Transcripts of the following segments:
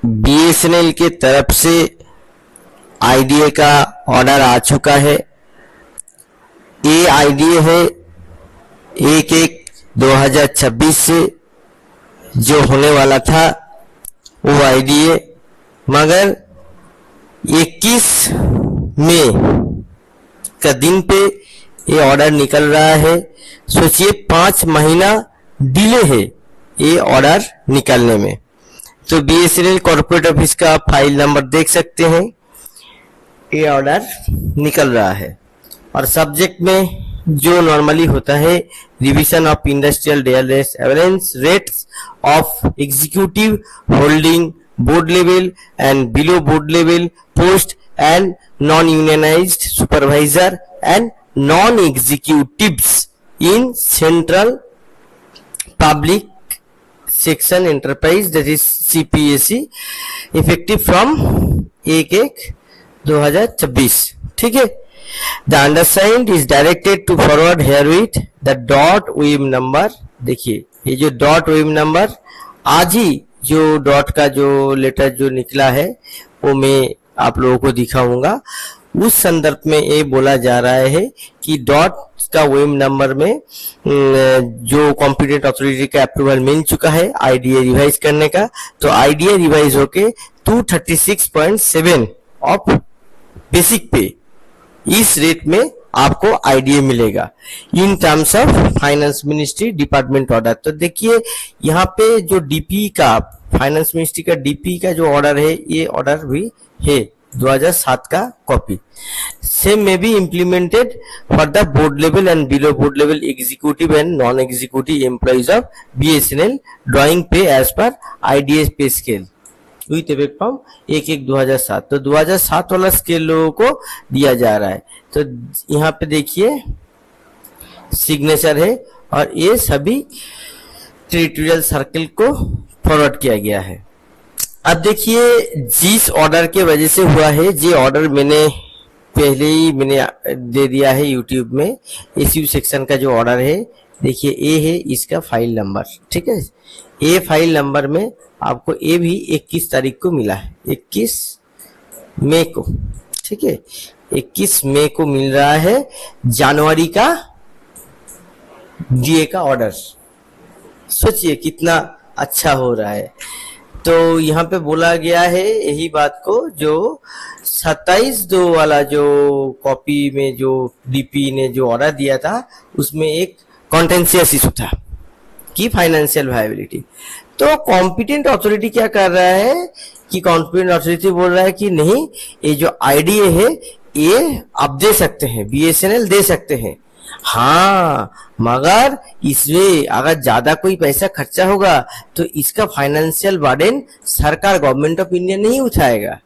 BSNL के तरफ से आईडीए का ऑर्डर आ चुका है। ये आईडीए है 1/1/2026 से जो होने वाला था वो आईडीए, मगर 21 मई का दिन पे ये ऑर्डर निकल रहा है। सोचिए 5 महीना डिले है ये ऑर्डर निकलने में। तो बीएसएनएल कॉर्पोरेट ऑफिस का फाइल नंबर देख सकते हैं, ये ऑर्डर निकल रहा है। और सब्जेक्ट में जो नॉर्मली होता है, revision of industrial dearness allowance rates of executive holding board level and below board level post and non unionized supervisor and non executives in central public section enterprise that is CPSE effective from 1/1/2026। ठीक है। The undersigned is directed to forward herewith the dot OIM number। देखिए ये जो dot OIM number, आज ही जो dot का जो letter जो निकला है वो मैं आप लोगों को दिखाऊंगा। उस संदर्भ में ये बोला जा रहा है कि डॉट का OIM नंबर में जो कॉम्पिटेंट अथॉरिटी का अप्रूवल मिल चुका है आईडीए रिवाइज करने का। तो आईडीए रिवाइज होके 236.7 ऑफ बेसिक पे इस रेट में आपको आईडीए मिलेगा in terms of finance ministry department order. तो देखिए यहाँ पे जो डीपी का फाइनेंस मिनिस्ट्री का डीपी का जो ऑर्डर है, ये ऑर्डर भी है 2007 का कॉपी। सेम में be implemented for the board level and below board level executive and non executive employees of BSNL drawing pay as per IDA pay scale with effect from 1/1/2007। तो 2007 वाला scale लोगों को दिया जा रहा है। तो यहाँ पे देखिए सिग्नेचर है और ये सभी टेरिटोरियल सर्कल को फॉरवर्ड किया गया है। अब देखिए जिस ऑर्डर के वजह से हुआ है, जे ऑर्डर मैंने पहले ही दे दिया है यूट्यूब में, एसयू सेक्शन का जो ऑर्डर है, देखिए ए है इसका फाइल नंबर। ठीक है। ए फाइल नंबर में आपको ए भी 21 तारीख को मिला है, 21 मई को। ठीक है, 21 मई को मिल रहा है जनवरी का डीए का ऑर्डर। सोचिए कितना अच्छा हो रहा है। तो यहाँ पे बोला गया है यही बात को, जो 27/2 वाला जो कॉपी में जो डीपी ने जो ऑर्डर दिया था उसमें एक कॉन्टेंशियस इशू था कि फाइनेंशियल वायबिलिटी। तो कॉम्पिटेंट अथॉरिटी क्या कर रहा है कि कॉम्पिटेंट अथॉरिटी बोल रहा है कि नहीं, ये जो आईडीए है ये आप दे सकते हैं, बीएसएनएल दे सकते हैं। हाँ, मगर इसमें अगर ज्यादा कोई पैसा खर्चा होगा तो इसका फाइनेंशियल बर्डन सरकार गवर्नमेंट ऑफ इंडिया नहीं उठाएगा,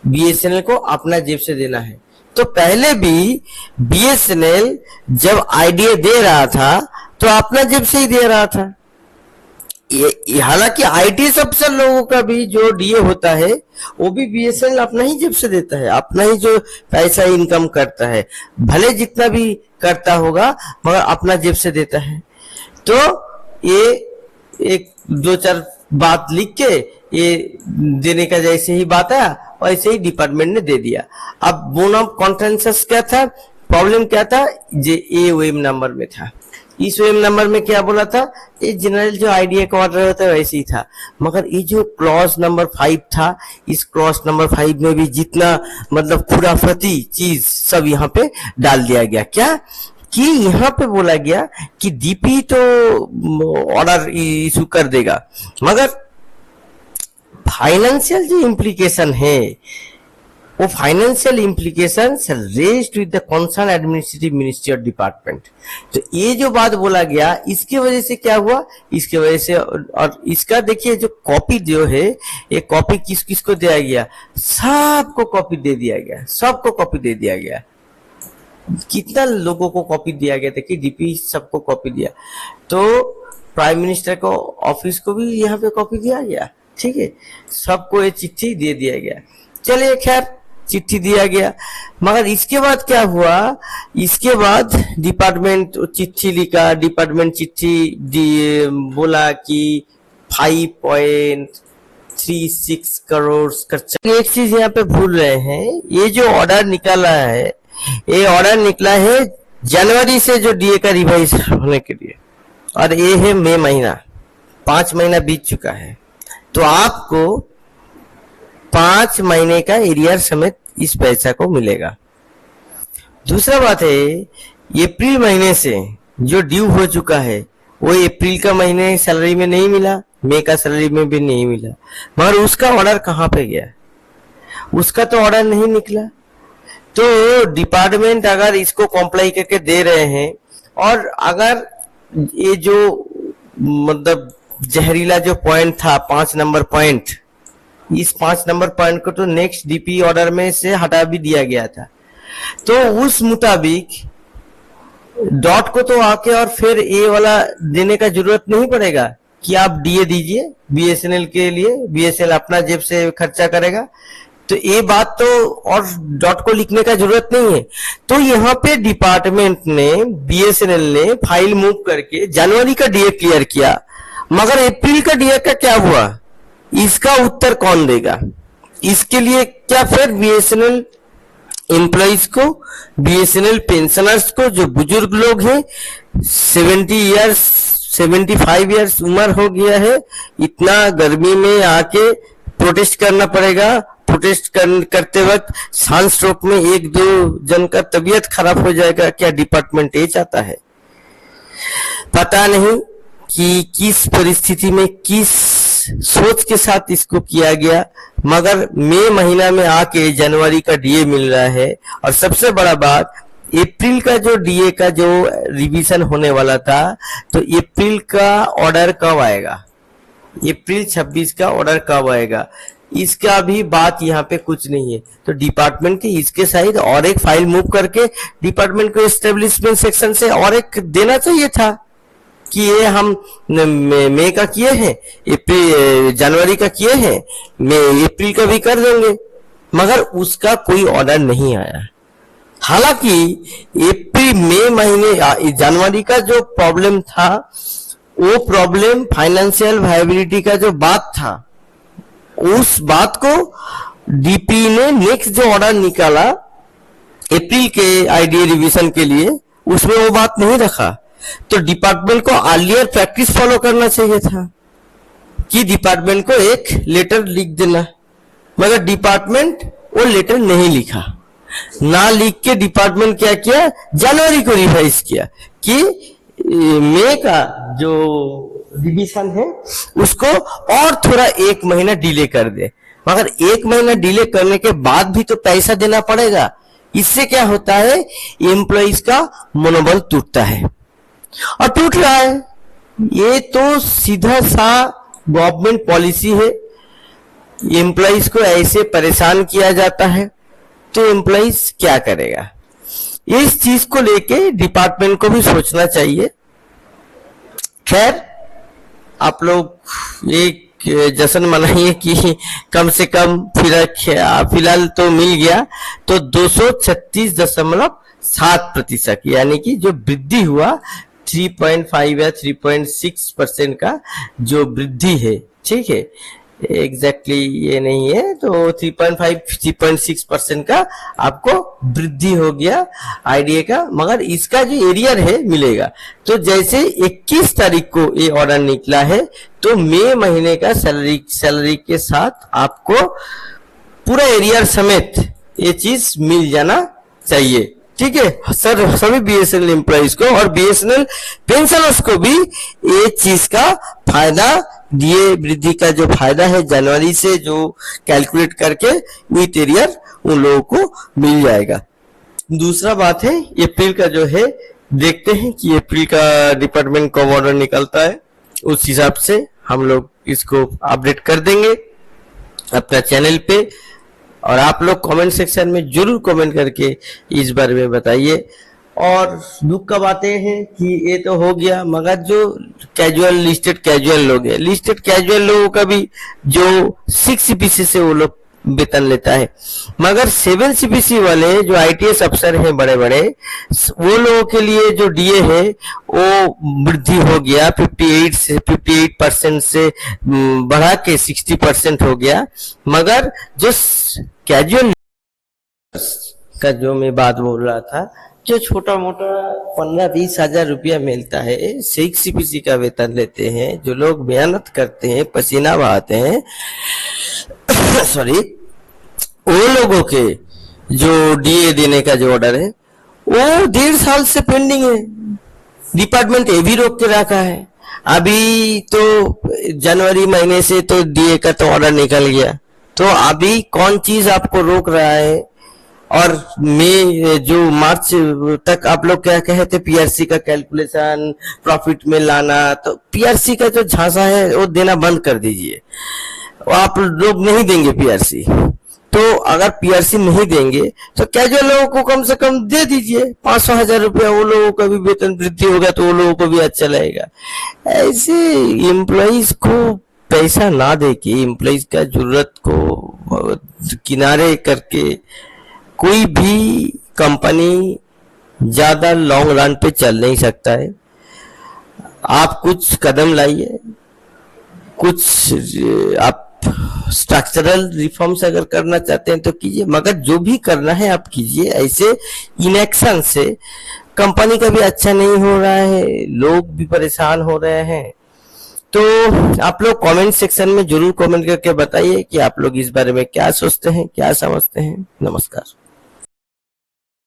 बीएसएनएल को अपना जेब से देना है। तो पहले भी बीएसएनएल जब आईडीए दे रहा था तो अपना जेब से ही दे रहा था। हालांकि आईटी सबसे लोगों का भी जो डीए होता है वो भी बीएसएनएल अपना ही जेब से देता है, अपना ही जो पैसा इनकम करता है, भले जितना भी करता होगा मगर अपना जेब से देता है। तो ये एक 2-4 बात लिख के ये देने का जैसे ही बात आया वैसे ही डिपार्टमेंट ने दे दिया। अब बोन ऑफ कॉन्टेंशियस क्या था, प्रॉब्लम क्या था, जे ए OIM नंबर में था। इस OIM नंबर में क्या बोला था, ये जनरल जो आईडीए का ऑर्डर होता है वैसे ही था, मगर ये जो क्लॉज नंबर 5 था, इस क्लॉज नंबर 5 में भी जितना मतलब खुराफती चीज सब यहाँ पे डाल दिया गया। क्या कि यहाँ पे बोला गया कि डीपी तो ऑर्डर इशू कर देगा, मगर फाइनेंशियल जो इम्प्लीकेशन है वो financial implication raised with the concern administrative ministry और डिपार्टमेंट। तो ये जो बात बोला गया इसकी वजह से क्या हुआ, इसके वजह से, और इसका देखिए जो कॉपी जो है, ये कॉपी किस किस को दिया गया, सबको कॉपी दे दिया गया, सबको कॉपी दे दिया गया। कितना लोगों को कॉपी दिया गया था कि डीपी सबको कॉपी दिया। तो प्राइम मिनिस्टर को ऑफिस को भी यहाँ पे कॉपी दिया गया। ठीक है, सबको ये चिट्ठी दे दिया गया। चलिए खैर चिट्ठी दिया गया, मगर इसके बाद क्या हुआ, इसके बाद डिपार्टमेंट चिट्ठी लिखा, डिपार्टमेंट चिट्ठी बोला कि 5.3 1.36 करोड़ खर्चा। एक चीज यहाँ पे भूल रहे हैं, ये जो ऑर्डर निकला है, ये ऑर्डर निकला है जनवरी से जो डीए का रिवाइज होने के लिए, और ये है मई महीना, 5 महीना बीत चुका है। तो आपको 5 महीने का एरियर समेत इस पैसा को मिलेगा। दूसरा बात है, अप्रैल महीने से जो ड्यू हो चुका है वो अप्रैल का महीने सैलरी में नहीं मिला, मई का सैलरी में भी नहीं मिला, मगर उसका ऑर्डर कहाँ पे गया? उसका तो ऑर्डर नहीं निकला। तो डिपार्टमेंट अगर इसको कॉम्प्लाई करके दे रहे हैं, और अगर ये जो मतलब जहरीला जो पॉइंट था 5 नंबर पॉइंट, इस 5 नंबर पॉइंट को तो नेक्स्ट डीपी ऑर्डर में से हटा भी दिया गया था। तो उस मुताबिक डॉट को तो आके और फिर ए वाला देने का जरूरत नहीं पड़ेगा कि आप डीए दीजिए बीएसएनएल के लिए, बीएसएनएल अपना जेब से खर्चा करेगा। तो ये बात तो, और डॉट को लिखने का जरूरत नहीं है। तो यहाँ पे डिपार्टमेंट ने, बीएसएनएल ने फाइल मूव करके जनवरी का डीए क्लियर किया, मगर अप्रैल का डीए का क्या हुआ, इसका उत्तर कौन देगा? इसके लिए क्या फिर बीएसएनएल एम्प्लॉइज को, बीएसएनएल पेंशनर्स को, जो बुजुर्ग लोग हैं, 75 इयर्स उम्र हो गया है, इतना गर्मी में आके प्रोटेस्ट करना पड़ेगा। प्रोटेस्ट करते वक्त सांस स्ट्रोक में 1-2 जन का तबीयत खराब हो जाएगा। क्या डिपार्टमेंट ये चाहता है? पता नहीं कि किस परिस्थिति में, किस सोच के साथ इसको किया गया, मगर मई महीना में आके जनवरी का डीए मिल रहा है। और सबसे बड़ा बात, अप्रैल का जो डीए का जो रिवीजन होने वाला था, तो अप्रैल का ऑर्डर कब आएगा? अप्रैल 26 का ऑर्डर कब आएगा? इसका भी बात यहाँ पे कुछ नहीं है। तो डिपार्टमेंट के इसके साइड और एक फाइल मूव करके डिपार्टमेंट को एस्टेब्लिशमेंट सेक्शन से और एक देना चाहिए था कि ये हम मई का किए हैं, जनवरी का किए हैं, अप्रैल का भी कर देंगे, मगर उसका कोई ऑर्डर नहीं आया। हालांकि अप्रैल मई महीने जनवरी का जो प्रॉब्लम था, वो प्रॉब्लम फाइनेंशियल वायबिलिटी का जो बात था, उस बात को डीपी ने नेक्स्ट जो ऑर्डर निकाला अप्रैल के आईडीए रिवीजन के लिए, उसमें वो बात नहीं रखा। तो डिपार्टमेंट को अर्लियर प्रैक्टिस फॉलो करना चाहिए था कि डिपार्टमेंट को एक लेटर लिख देना, मगर डिपार्टमेंट वो लेटर नहीं लिखा। ना लिख के डिपार्टमेंट क्या किया, जनवरी को रिवाइज किया कि मई का जो रिवीजन है उसको और थोड़ा 1 महीना डिले कर दे। मगर 1 महीना डिले करने के बाद भी तो पैसा देना पड़ेगा। इससे क्या होता है, एम्प्लॉइज का मनोबल टूटता है, और टूट रहा है। ये तो सीधा सा गवर्नमेंट पॉलिसी है। एम्प्लॉइज को ऐसे परेशान किया जाता है, तो एम्प्लॉइज क्या करेगा? इस चीज को लेके डिपार्टमेंट को भी सोचना चाहिए। खैर, आप लोग एक जश्न मनाइए कि कम से कम फिलहाल तो मिल गया। तो 236.7%, यानी कि जो वृद्धि हुआ 3.5 या 3.6% का जो वृद्धि है, ठीक है, एग्जैक्टली ये नहीं है, तो 3.5-3.6% का आपको वृद्धि हो गया आईडीए का, मगर इसका जो एरियर है मिलेगा। तो जैसे 21 तारीख को ये ऑर्डर निकला है, तो मई महीने का सैलरी के साथ आपको पूरा एरियर समेत ये चीज मिल जाना चाहिए। ठीक है सर, सभी बीएसएनएल एम्प्लॉइज को और बीएसएनएल पेंशनर्स को भी ये चीज का फायदा, डीए वृद्धि का जो फायदा है जनवरी से जो कैलकुलेट करके विथ एरियर उन लोगों को मिल जाएगा। दूसरा बात है अप्रैल का जो है, देखते हैं कि अप्रैल का डिपार्टमेंट कब ऑर्डर निकलता है, उस हिसाब से हम लोग इसको अपडेट कर देंगे अपना चैनल पे। और आप लोग कमेंट सेक्शन में जरूर कमेंट करके इस बारे में बताइए। और दुख का बातें हैं कि ये तो हो गया, मगर जो लिस्टेड कैजुअल लोग हैं, लिस्टेड कैजुअल लोगों का भी जो 6 CPC से वो लोग वेतन लेता है। मगर 7 CPC वाले जो ITS अफसर हैं बड़े बड़े, वो लोगों के लिए जो DA है वो वृद्धि हो गया 58% से बढ़ा के 60% हो गया। मगर जो कैजुअल का जो मैं बात बोल रहा था, जो छोटा मोटा 15-20 हजार रुपया मिलता है, 6 CPC का वेतन लेते हैं, जो लोग मेहनत करते हैं, पसीना बहाते हैं सॉरी, वो लोगों के जो DA देने का जो ऑर्डर है वो 1.5 साल से पेंडिंग है। डिपार्टमेंट ये भी रोक के रखा है। अभी तो जनवरी महीने से तो DA का तो ऑर्डर निकल गया, तो अभी कौन चीज आपको रोक रहा है? और मई जो मार्च तक आप लोग क्या कहते, PRC का कैलकुलेशन प्रॉफिट में लाना, तो PRC का जो झांसा है वो देना बंद कर दीजिए। आप लोग नहीं देंगे PRC, तो अगर PRC नहीं देंगे तो कैजुअल लोगों को कम से कम दे दीजिए 500,000 रुपया, वो लोगों का भी वेतन वृद्धि होगा तो वो लोगों को भी अच्छा लगेगा। ऐसे एम्प्लॉइज को पैसा ना दे के, एम्प्लॉइज का जरूरत को किनारे करके कोई भी कंपनी ज्यादा लॉन्ग रन पे चल नहीं सकता है। आप कुछ कदम लाइए, कुछ आप स्ट्रक्चरल रिफॉर्म्स अगर करना चाहते हैं तो कीजिए, मगर जो भी करना है आप कीजिए। ऐसे इनएक्शन से कंपनी का भी अच्छा नहीं हो रहा है, लोग भी परेशान हो रहे हैं। तो आप लोग कमेंट सेक्शन में जरूर कमेंट करके बताइए कि आप लोग इस बारे में क्या सोचते हैं, क्या समझते हैं। नमस्कार।